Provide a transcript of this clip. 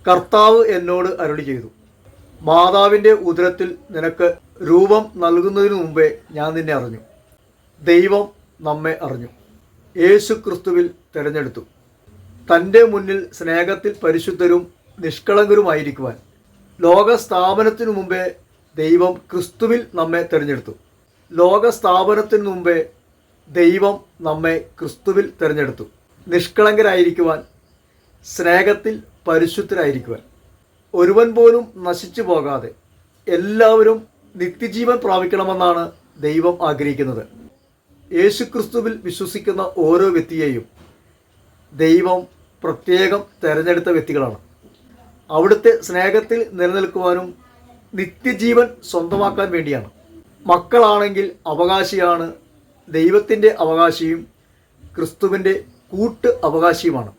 കർത്താവ് എന്നോട് അരുളി ചെയ്തു, മാതാവിൻ്റെ ഉദരത്തിൽ നിനക്ക് രൂപം നൽകുന്നതിനു മുമ്പേ ഞാൻ നിന്നെ അറിഞ്ഞു. ദൈവം നമ്മെ അറിഞ്ഞു, യേശു ക്രിസ്തുവിൽ തിരഞ്ഞെടുത്തു. തൻ്റെ മുന്നിൽ സ്നേഹത്തിൽ പരിശുദ്ധരും നിഷ്കളങ്കരുമായിരിക്കുവാൻ ലോകസ്ഥാപനത്തിനു മുമ്പേ ദൈവം ക്രിസ്തുവിൽ നമ്മെ തിരഞ്ഞെടുത്തു. ലോകസ്ഥാപനത്തിനു മുമ്പേ ദൈവം നമ്മെ ക്രിസ്തുവിൽ തിരഞ്ഞെടുത്തു, നിഷ്കളങ്കരായിരിക്കുവാൻ, സ്നേഹത്തിൽ പരിശുദ്ധരായിരിക്കുവാൻ. ഒരുവൻ പോലും നശിച്ചു പോകാതെ എല്ലാവരും നിത്യജീവൻ പ്രാപിക്കണമെന്നാണ് ദൈവം ആഗ്രഹിക്കുന്നത്. യേശുക്രിസ്തുവിൽ വിശ്വസിക്കുന്ന ഓരോ വ്യക്തിയെയും ദൈവം പ്രത്യേകം തിരഞ്ഞെടുത്ത വ്യക്തികളാണ്. അവിടുത്തെ സ്നേഹത്തിൽ നിലനിൽക്കുവാനും നിത്യജീവൻ സ്വന്തമാക്കാൻ വേണ്ടിയാണ്. മക്കളാണെങ്കിൽ അവകാശിയാണ്, ദൈവത്തിൻ്റെ അവകാശിയും ക്രിസ്തുവിൻ്റെ കൂട്ട് അവകാശിയുമാണ്.